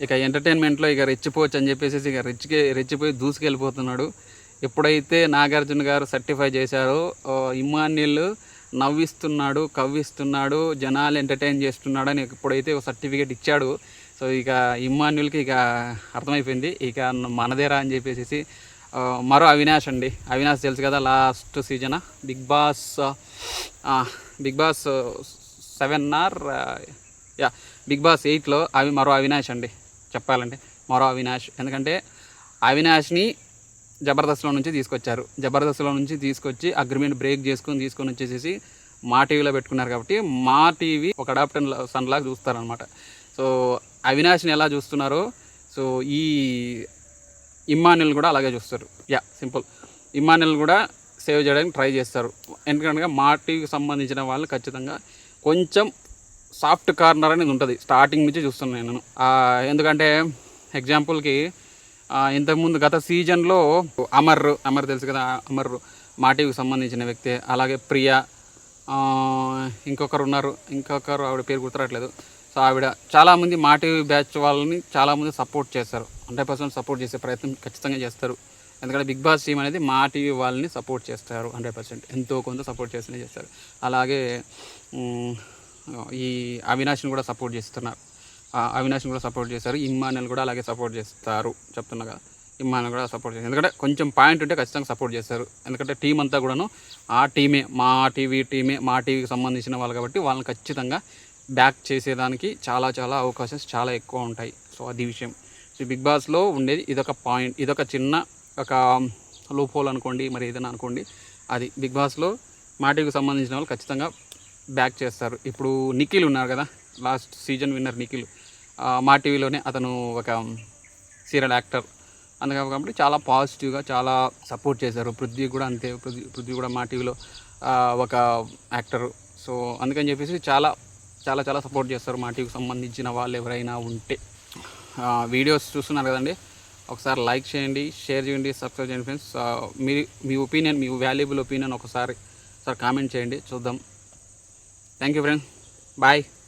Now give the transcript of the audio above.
ఇక ఎంటర్టైన్మెంట్లో ఇక రెచ్చిపోవచ్చు అని చెప్పేసి ఇక రెచ్చిపోయి దూసుకెళ్ళిపోతున్నాడు. ఎప్పుడైతే నాగార్జున గారు సర్టిఫై చేశారో ఇమ్మాన్యుల్ నవ్విస్తున్నాడు, కవ్విస్తున్నాడు, జనాలు ఎంటర్టైన్ చేస్తున్నాడు అని ఎప్పుడైతే ఒక సర్టిఫికేట్ ఇచ్చాడు, సో ఇక ఇమ్మాన్యుల్కి ఇక అర్థమైపోయింది ఇక మనదేరా అని చెప్పేసి మరో అవినాష్ అండి. అవినాష్ తెలుసు కదా, last season Bigg Boss 7 or Bigg Boss 8లో మరో అవినాష్ అండి చెప్పాలంటే. మరో అవినాష్, ఎందుకంటే అవినాష్ని జబర్దస్త్లో నుంచి తీసుకొచ్చారు. జబర్దస్త్లో నుంచి తీసుకొచ్చి అగ్రిమెంట్ బ్రేక్ తీసుకొని వచ్చేసి మా టీవీలో పెట్టుకున్నారు. కాబట్టి మా టీవీ ఒక అడాప్టర్ సన్ లాగా చూస్తారనమాట. సో అవినాష్ని ఎలా చూస్తున్నారో సో ఈ ఇమ్మాన్యుల్ కూడా అలాగే చూస్తారు. సింపుల్. ఇమ్మాన్యుల్ కూడా సేవ్ చేయడానికి ట్రై చేస్తారు. ఎందుకంటే మా టీవీకి సంబంధించిన వాళ్ళు ఖచ్చితంగా కొంచెం సాఫ్ట్ కార్నర్ అనేది ఉంటుంది. స్టార్టింగ్ నుంచి చూస్తున్నాను నేను. ఎందుకంటే ఎగ్జాంపుల్కి ఇంతకుముందు గత సీజన్లో అమర్ తెలుసు కదా, అమర్ మా టీవీకి సంబంధించిన వ్యక్తి. అలాగే ప్రియా, ఇంకొకరు ఆవిడ పేరు గుర్తురావట్లేదు. సో ఆవిడ చాలామంది మా టీవీ బ్యాచ్ వాళ్ళని చాలామంది సపోర్ట్ చేస్తారు. 100% సపోర్ట్ చేసే ప్రయత్నం ఖచ్చితంగా చేస్తారు. ఎందుకంటే బిగ్ బాస్ టీం అనేది మా టీవీ వాళ్ళని సపోర్ట్ చేస్తారు. 100% ఎంతో కొంత సపోర్ట్ చేస్తూనే చేస్తారు. అలాగే ఈ అవినాష్ని కూడా సపోర్ట్ చేస్తున్నారు. అవినాష్ని కూడా సపోర్ట్ చేస్తారు. ఇమ్మాన్యుల్ కూడా అలాగే సపోర్ట్ చేస్తారు చెప్తున్నా కదా. ఇమ్మాన్యుల్ కూడా సపోర్ట్ చేస్తారు. ఎందుకంటే కొంచెం పాయింట్ ఉంటే ఖచ్చితంగా సపోర్ట్ చేస్తారు. ఎందుకంటే టీం అంతా కూడాను ఆ టీమే, మా టీవీకి సంబంధించిన వాళ్ళు కాబట్టి వాళ్ళని ఖచ్చితంగా బ్యాక్ చేసేదానికి చాలా అవకాశాలు చాలా ఎక్కువ ఉంటాయి. సో అది విషయం. సో బిగ్ బాస్లో ఉండేది ఇదొక పాయింట్, ఇదొక చిన్న ఒక లూప్ హోల్ అనుకోండి, మరి ఏదైనా అనుకోండి. అది బిగ్ బాస్లో మా టీవీకి సంబంధించిన వాళ్ళు ఖచ్చితంగా బ్యాక్ చేస్తారు. ఇప్పుడు నిఖిల్ ఉన్నారు కదా, లాస్ట్ సీజన్ విన్నర్ నిఖిల్, మా టీవీలోనే అతను ఒక సీరియల్ యాక్టర్. అందుకని కాబట్టి చాలా పాజిటివ్గా చాలా సపోర్ట్ చేశారు. పృథ్వీ కూడా అంతే. పృథ్వీ కూడా మా టీవీలో ఒక యాక్టరు. సో అందుకని చెప్పేసి చాలా సపోర్ట్ చేస్తారు మా టీవీకి సంబంధించిన వాళ్ళు ఎవరైనా ఉంటే. వీడియోస్ చూస్తున్నారు కదండి, ఒకసారి లైక్ చేయండి, షేర్ చేయండి, సబ్స్క్రైబ్ చేయండి ఫ్రెండ్స్. మీ ఒపీనియన్, మీ వాల్యుబుల్ ఒపీనియన్ ఒకసారి కామెంట్ చేయండి, చూద్దాం. Thank you friends, bye.